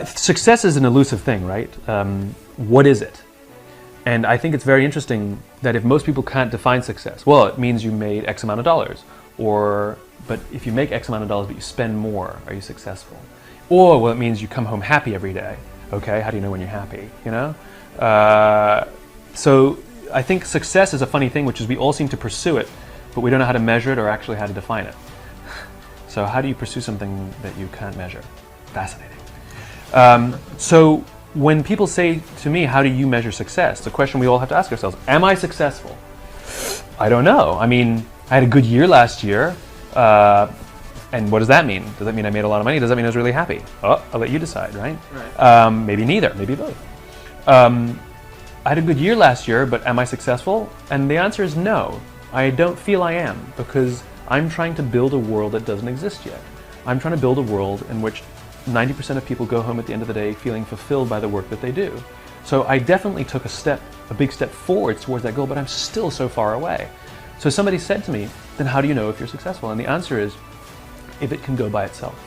success is an elusive thing, right? What is it? And I think it's very interesting that if most people can't define success, well, it means you made X amount of dollars. But if you make X amount of dollars but you spend more, are you successful? Or, well, it means you come home happy every day. Okay, how do you know when you're happy, you know? So I think success is a funny thing, which is we all seem to pursue it, but we don't know how to measure it or actually how to define it. So how do you pursue something that you can't measure? Fascinating. So when people say to me, how do you measure success? The question we all have to ask ourselves, am I successful? I don't know. I mean, I had a good year last year. And what does that mean? Does that mean I made a lot of money? Does that mean I was really happy? Oh, I'll let you decide, right? Maybe neither, maybe both. I had a good year last year, but am I successful? And the answer is no. I don't feel I am, because I'm trying to build a world that doesn't exist yet. I'm trying to build a world in which 90% of people go home at the end of the day feeling fulfilled by the work that they do. So I definitely took a big step forward towards that goal, but I'm still so far away. So somebody said to me, then how do you know if you're successful? And the answer is, if it can go by itself.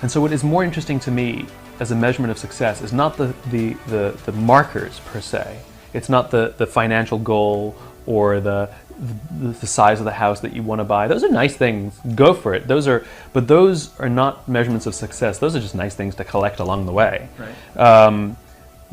And so what is more interesting to me as a measurement of success is not the markers per se. It's not the financial goal or the size of the house that you want to buy. Those are nice things, go for it. But those are not measurements of success. Those are just nice things to collect along the way. Right.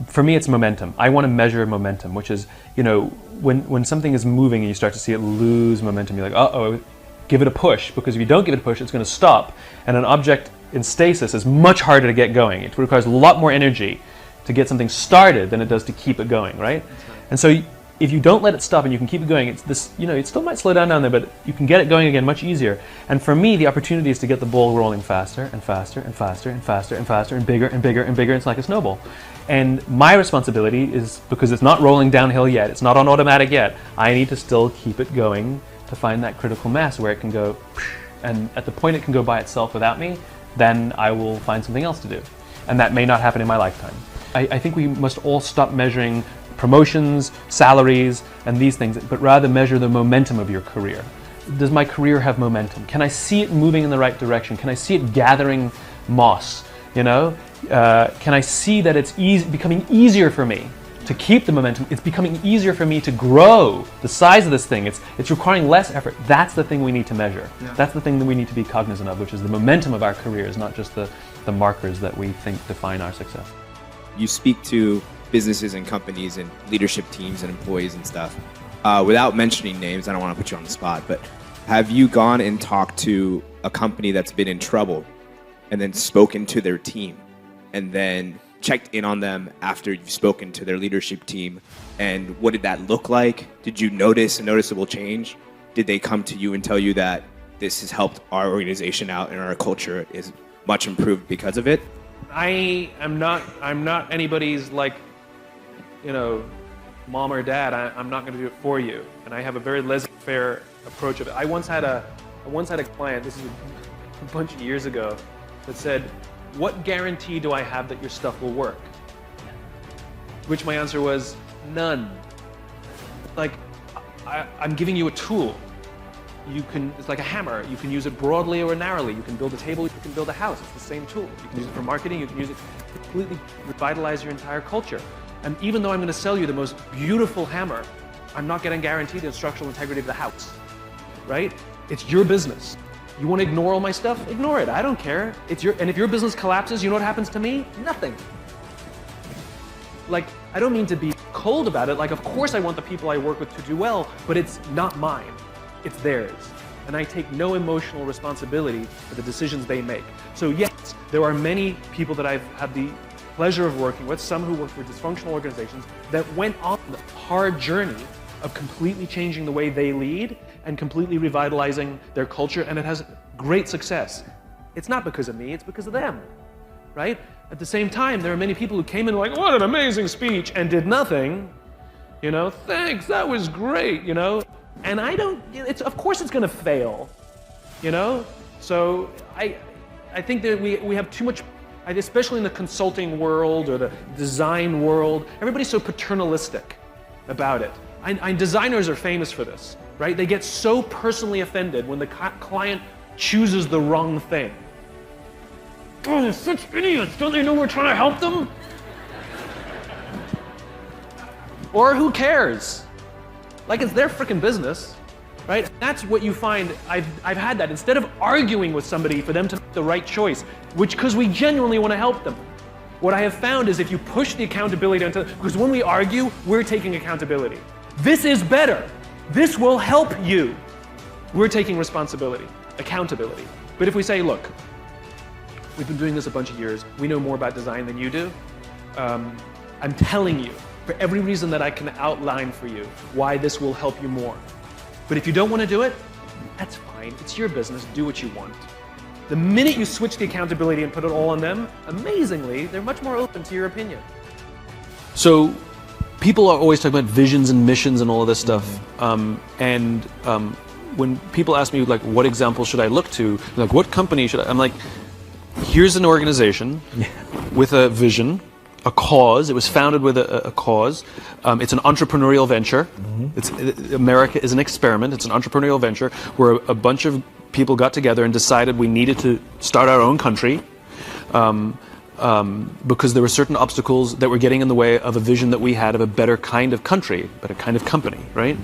For me, it's momentum. I want to measure momentum, which is, you know, when something is moving and you start to see it lose momentum, you're like, uh-oh, give it a push, because if you don't give it a push, it's going to stop. And an object in stasis is much harder to get going. It requires a lot more energy to get something started than it does to keep it going, right? And so if you don't let it stop and you can keep it going, it's this, you know, it still might slow down there, but you can get it going again much easier. And for me, the opportunity is to get the ball rolling faster and faster and faster and faster and faster and bigger and bigger and bigger. It's like a snowball. And my responsibility is, because it's not rolling downhill yet, it's not on automatic yet, I need to still keep it going to find that critical mass where it can go, and at the point it can go by itself without me, then I will find something else to do. And that may not happen in my lifetime. I think we must all stop measuring promotions, salaries, and these things, but rather measure the momentum of your career. Does my career have momentum? Can I see it moving in the right direction? Can I see it gathering moss? You know, can I see that it's becoming easier for me to keep the momentum? It's becoming easier for me to grow the size of this thing. It's requiring less effort. That's the thing we need to measure. Yeah. That's the thing that we need to be cognizant of, which is the momentum of our careers, not just the markers that we think define our success. You speak to businesses and companies and leadership teams and employees and stuff. Without mentioning names, I don't want to put you on the spot, but have you gone and talked to a company that's been in trouble and then spoken to their team and then checked in on them after you've spoken to their leadership team? And what did that look like? Did you notice a noticeable change? Did they come to you and tell you that this has helped our organization out and our culture is much improved because of it? I'm not anybody's, like, you know, mom or dad. I'm not going to do it for you. And I have a very laissez-faire approach of it. I once had a client, this is a bunch of years ago, that said, what guarantee do I have that your stuff will work? Which my answer was, none. Like, I'm giving you a tool. It's like a hammer. You can use it broadly or narrowly. You can build a table, you can build a house. It's the same tool. You can use it for marketing, you can use it to completely revitalize your entire culture. And even though I'm going to sell you the most beautiful hammer, I'm not going to guarantee the structural integrity of the house, right? It's your business. You want to ignore all my stuff? Ignore it. I don't care. And if your business collapses, you know what happens to me? Nothing. Like, I don't mean to be cold about it. Like, of course I want the people I work with to do well, but it's not mine. It's theirs. And I take no emotional responsibility for the decisions they make. So yes, there are many people that I've had the pleasure of working with, some who work for dysfunctional organizations, that went on the hard journey of completely changing the way they lead and completely revitalizing their culture, and it has great success. It's not because of me, it's because of them, right? At the same time, there are many people who came in like, what an amazing speech, and did nothing. You know, thanks, that was great, you know? And of course it's gonna fail, you know? So I think that we have too much, especially in the consulting world or the design world, everybody's so paternalistic about it. And designers are famous for this, right? They get so personally offended when the client chooses the wrong thing. Oh, they're such idiots. Don't they know we're trying to help them? Or who cares? Like, it's their freaking business, right? That's what you find. I've had that. Instead of arguing with somebody for them to make the right choice, because we genuinely want to help them, what I have found is if you push the accountability onto, because when we argue, we're taking accountability. This is better. This will help you. We're taking responsibility, accountability. But if we say, look, we've been doing this a bunch of years, we know more about design than you do, I'm telling you, for every reason that I can outline for you, why this will help you more. But if you don't want to do it, that's fine. It's your business. Do what you want. The minute you switch the accountability and put it all on them, amazingly, they're much more open to your opinion. So people are always talking about visions and missions and all of this stuff. When people ask me, like, what example should I look to? Like, what company should I? I'm like, here's an organization with a vision, a cause. It was founded with a cause. It's an entrepreneurial venture. America is an experiment. It's an entrepreneurial venture where a bunch of people got together and decided we needed to start our own country because there were certain obstacles that were getting in the way of a vision that we had of a better kind of country, better kind of company, right?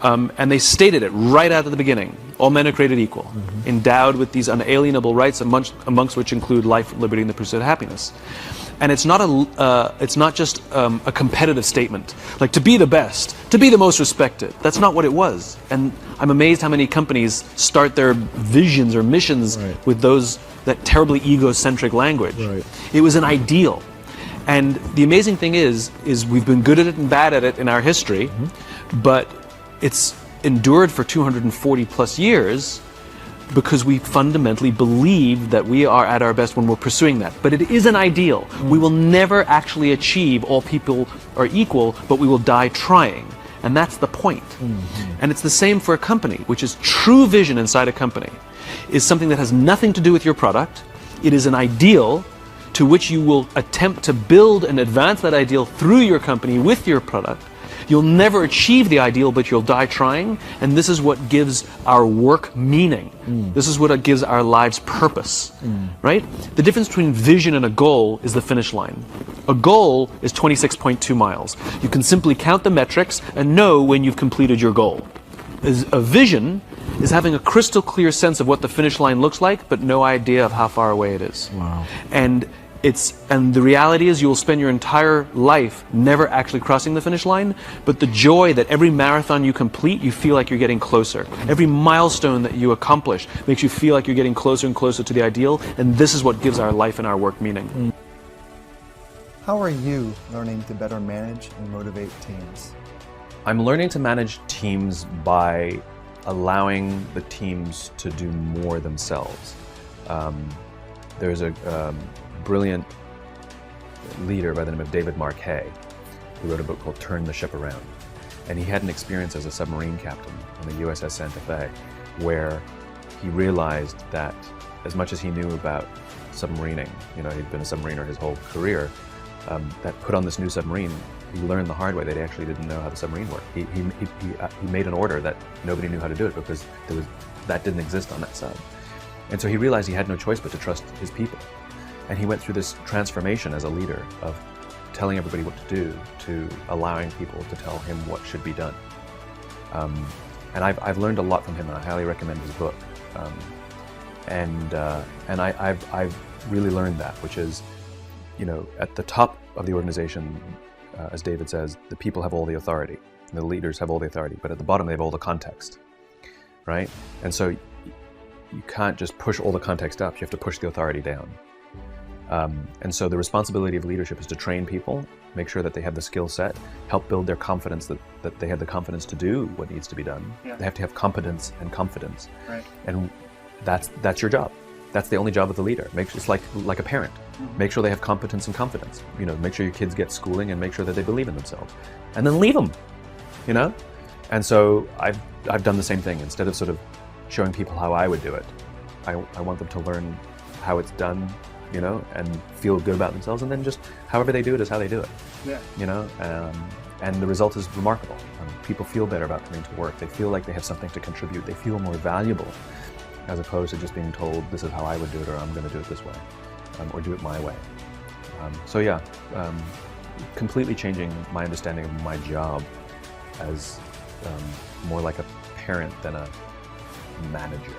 And they stated it right out of the beginning. All men are created equal, endowed with these unalienable rights, amongst which include life, liberty, and the pursuit of happiness. And it's not just a competitive statement, like to be the best, to be the most respected. That's not what it was. And I'm amazed how many companies start their visions or missions with that terribly egocentric language. It was an ideal. And the amazing thing is we've been good at it and bad at it in our history, but it's endured for 240 plus years because we fundamentally believe that we are at our best when we're pursuing that. But it is an ideal. We will never actually achieve all people are equal, but we will die trying. And that's the point. And it's the same for a company, which is true vision inside a company, is something that has nothing to do with your product. It is an ideal to which you will attempt to build and advance that ideal through your company with your product. You'll never achieve the ideal, but you'll die trying. And this is what gives our work meaning. This is what gives our lives purpose, right? The difference between vision and a goal is the finish line. A goal is 26.2 miles. You can simply count the metrics and know when you've completed your goal. A vision is having a crystal clear sense of what the finish line looks like, but no idea of how far away it is. Wow. And the reality is you will spend your entire life never actually crossing the finish line, but the joy that every marathon you complete, you feel like you're getting closer. Every milestone that you accomplish makes you feel like you're getting closer and closer to the ideal, and this is what gives our life and our work meaning. How are you learning to better manage and motivate teams? I'm learning to manage teams by allowing the teams to do more themselves. There's a brilliant leader by the name of David Marquet, who wrote a book called Turn the Ship Around. And he had an experience as a submarine captain on the USS Santa Fe, where he realized that as much as he knew about submarining, he'd been a submariner his whole career, that put on this new submarine, he learned the hard way that he actually didn't know how the submarine worked. He made an order that nobody knew how to do it because that didn't exist on that sub. And so he realized he had no choice but to trust his people. And he went through this transformation as a leader of telling everybody what to do to allowing people to tell him what should be done. And I've learned a lot from him, and I highly recommend his book. And I've really learned that, which is, at the top of the organization, as David says, the people have all the authority, and the leaders have all the authority, but at the bottom they have all the context, right? And so you can't just push all the context up, you have to push the authority down. And so the responsibility of leadership is to train people, make sure that they have the skill set, help build their confidence that they have the confidence to do what needs to be done. Yeah. They have to have competence and confidence. Right. And that's your job. That's the only job of the leader. It's like a parent. Make sure they have competence and confidence. Make sure your kids get schooling and make sure that they believe in themselves. And then leave them, And so I've done the same thing. Instead of sort of showing people how I would do it, I want them to learn how it's done, and feel good about themselves, and then just however they do it is how they do it. Yeah. And the result is remarkable. People feel better about coming to work. They feel like they have something to contribute. They feel more valuable, as opposed to just being told, this is how I would do it, or I'm going to do it this way. or do it my way. So yeah, completely changing my understanding of my job as more like a parent than a manager.